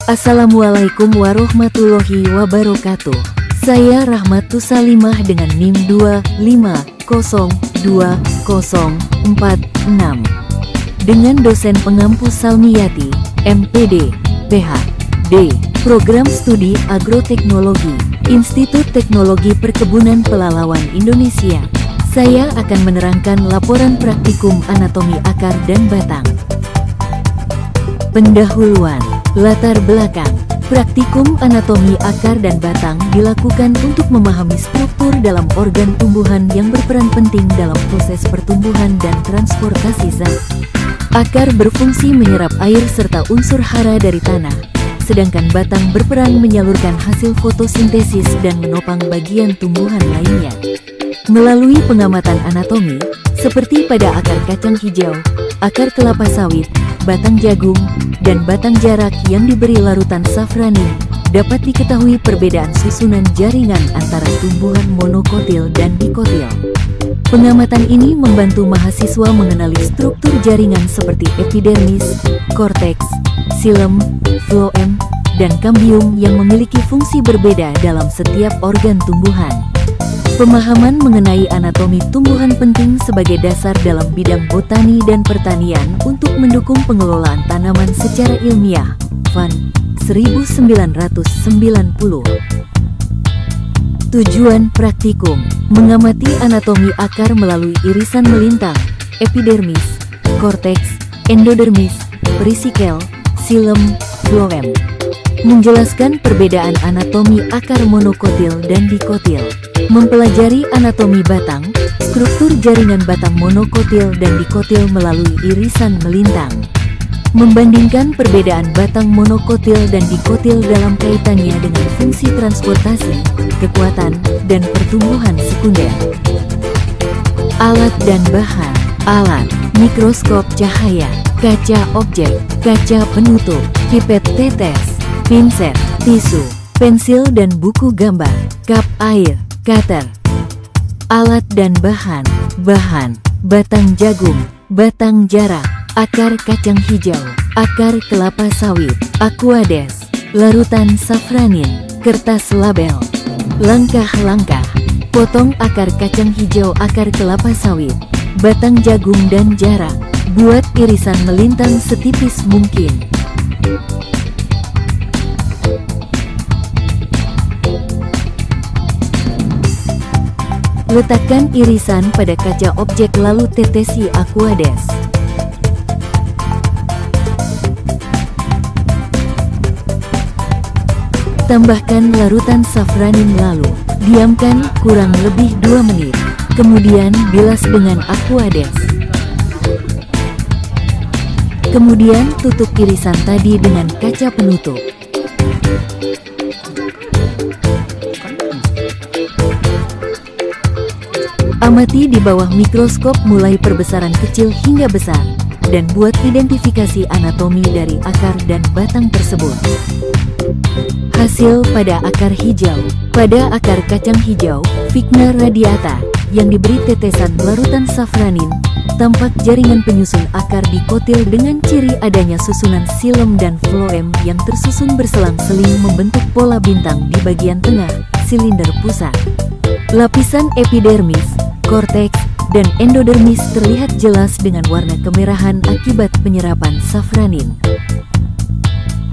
Assalamualaikum warahmatullahi wabarakatuh. Saya Rahmatus Salimah dengan NIM 2502046 dengan dosen pengampu Salmiyati, MPD, PhD, Program Studi Agroteknologi, Institut Teknologi Perkebunan Pelalawan Indonesia. Saya akan menerangkan laporan praktikum anatomi akar dan batang. Pendahuluan, latar belakang. Praktikum anatomi akar dan batang dilakukan untuk memahami struktur dalam organ tumbuhan yang berperan penting dalam proses pertumbuhan dan transportasi zat. Akar berfungsi menyerap air serta unsur hara dari tanah, sedangkan batang berperan menyalurkan hasil fotosintesis dan menopang bagian tumbuhan lainnya. Melalui pengamatan anatomi, seperti pada akar kacang hijau, akar kelapa sawit, batang jagung, dan batang jarak yang diberi larutan safranin, dapat diketahui perbedaan susunan jaringan antara tumbuhan monokotil dan dikotil. Pengamatan ini membantu mahasiswa mengenali struktur jaringan seperti epidermis, korteks, xilem, floem, dan kambium yang memiliki fungsi berbeda dalam setiap organ tumbuhan. Pemahaman mengenai anatomi tumbuhan penting sebagai dasar dalam bidang botani dan pertanian untuk mendukung pengelolaan tanaman secara ilmiah. Van 1990. Tujuan praktikum: mengamati anatomi akar melalui irisan melintang, epidermis, korteks, endodermis, periskill, xilem, floem. Menjelaskan perbedaan anatomi akar monokotil dan dikotil. Mempelajari anatomi batang, struktur jaringan batang monokotil dan dikotil melalui irisan melintang. Membandingkan perbedaan batang monokotil dan dikotil dalam kaitannya dengan fungsi transportasi, kekuatan, dan pertumbuhan sekunder. Alat dan bahan. Alat: mikroskop cahaya, kaca objek, kaca penutup, pipet tetes, pinset, tisu, pensil dan buku gambar, kap air, cutter. Alat dan bahan. Bahan: batang jagung, batang jarak, akar kacang hijau, akar kelapa sawit, aquades, larutan safranin, kertas label. Langkah-langkah: potong akar kacang hijau, akar kelapa sawit, batang jagung dan jarak. Buat irisan melintang setipis mungkin. Letakkan irisan pada kaca objek lalu tetesi aquades. Tambahkan larutan safranin lalu diamkan kurang lebih 2 menit. Kemudian bilas dengan aquades. Kemudian tutup irisan tadi dengan kaca penutup. Amati di bawah mikroskop mulai perbesaran kecil hingga besar, dan buat identifikasi anatomi dari akar dan batang tersebut. Hasil pada akar hijau. Pada akar kacang hijau, Vigna radiata, yang diberi tetesan larutan safranin, tampak jaringan penyusun akar dikotil dengan ciri adanya susunan xilem dan floem yang tersusun berselang-seling membentuk pola bintang di bagian tengah, silinder pusat. Lapisan epidermis, korteks, dan endodermis terlihat jelas dengan warna kemerahan akibat penyerapan safranin.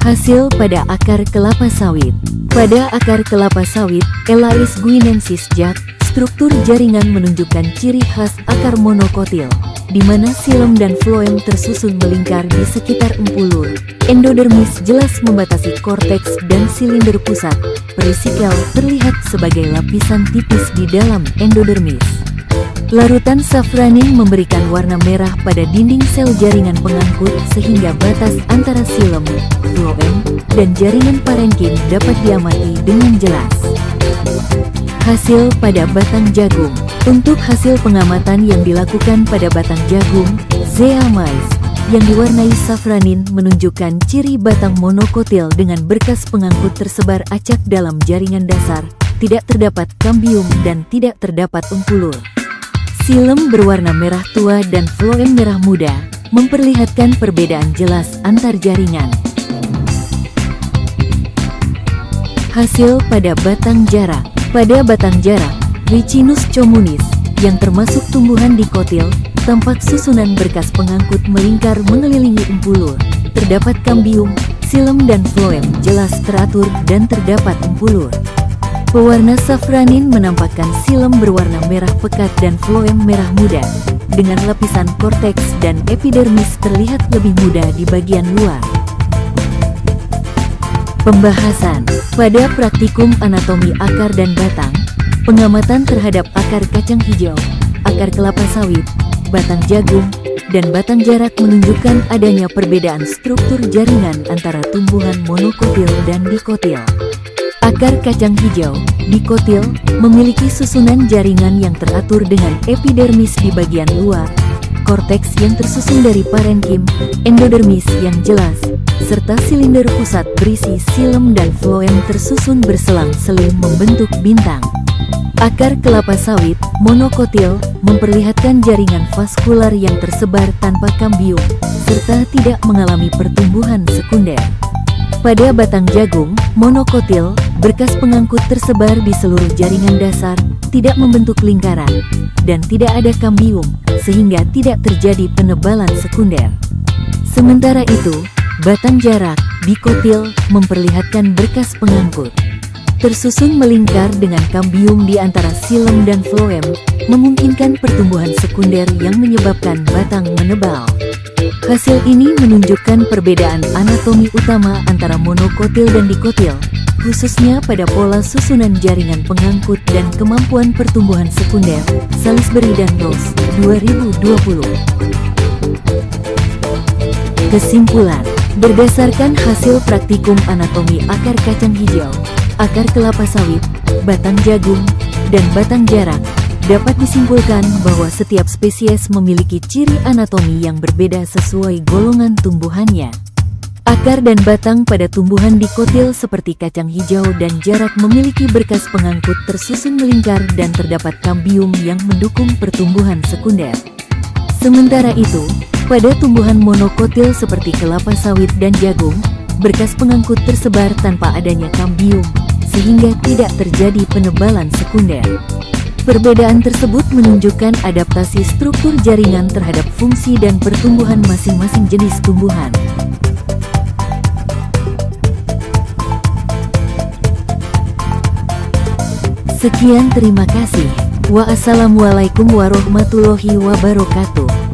Hasil pada akar kelapa sawit. Pada akar kelapa sawit, Elais guinensis Jack, struktur jaringan menunjukkan ciri khas akar monokotil, di mana xilem dan floem tersusun melingkar di sekitar empulur. Endodermis jelas membatasi korteks dan silinder pusat. Periskill terlihat sebagai lapisan tipis di dalam endodermis. Larutan safranin memberikan warna merah pada dinding sel jaringan pengangkut sehingga batas antara xilem, floem, dan jaringan parenkim dapat diamati dengan jelas. Hasil pada batang jagung. Untuk hasil pengamatan yang dilakukan pada batang jagung, Zea mays, yang diwarnai safranin menunjukkan ciri batang monokotil dengan berkas pengangkut tersebar acak dalam jaringan dasar, tidak terdapat kambium dan tidak terdapat empulur. Xilem berwarna merah tua dan floem merah muda, memperlihatkan perbedaan jelas antar jaringan. Hasil pada batang jarak. Pada batang jarak, Ricinus communis, yang termasuk tumbuhan dikotil, tampak susunan berkas pengangkut melingkar mengelilingi empulur. Terdapat kambium, xilem dan phloem jelas teratur dan terdapat empulur. Pewarna safranin menampakkan xilem berwarna merah pekat dan phloem merah muda, dengan lapisan korteks dan epidermis terlihat lebih muda di bagian luar. Pembahasan. Pada praktikum anatomi akar dan batang, pengamatan terhadap akar kacang hijau, akar kelapa sawit, batang jagung, dan batang jarak menunjukkan adanya perbedaan struktur jaringan antara tumbuhan monokotil dan dikotil. Akar kacang hijau, dikotil, memiliki susunan jaringan yang teratur dengan epidermis di bagian luar, korteks yang tersusun dari parenkim, endodermis yang jelas, serta silinder pusat berisi xilem dan phloem tersusun berselang-seling membentuk bintang. Akar kelapa sawit, monokotil, memperlihatkan jaringan vaskular yang tersebar tanpa kambium, serta tidak mengalami pertumbuhan sekunder. Pada batang jagung, monokotil, berkas pengangkut tersebar di seluruh jaringan dasar, tidak membentuk lingkaran, dan tidak ada kambium, sehingga tidak terjadi penebalan sekunder. Sementara itu, batang jarak, dikotil, memperlihatkan berkas pengangkut tersusun melingkar dengan kambium di antara xilem dan phloem, memungkinkan pertumbuhan sekunder yang menyebabkan batang menebal. Hasil ini menunjukkan perbedaan anatomi utama antara monokotil dan dikotil, khususnya pada pola susunan jaringan pengangkut dan kemampuan pertumbuhan sekunder. Salisbury dan Ross, 2020. Kesimpulan. Berdasarkan hasil praktikum anatomi akar kacang hijau, akar kelapa sawit, batang jagung, dan batang jarak, dapat disimpulkan bahwa setiap spesies memiliki ciri anatomi yang berbeda sesuai golongan tumbuhannya. Akar dan batang pada tumbuhan dikotil seperti kacang hijau dan jarak memiliki berkas pengangkut tersusun melingkar dan terdapat kambium yang mendukung pertumbuhan sekunder. Sementara itu, pada tumbuhan monokotil seperti kelapa sawit dan jagung, berkas pengangkut tersebar tanpa adanya kambium, sehingga tidak terjadi penebalan sekunder. Perbedaan tersebut menunjukkan adaptasi struktur jaringan terhadap fungsi dan pertumbuhan masing-masing jenis tumbuhan. Sekian, terima kasih. Wassalamualaikum warahmatullahi wabarakatuh.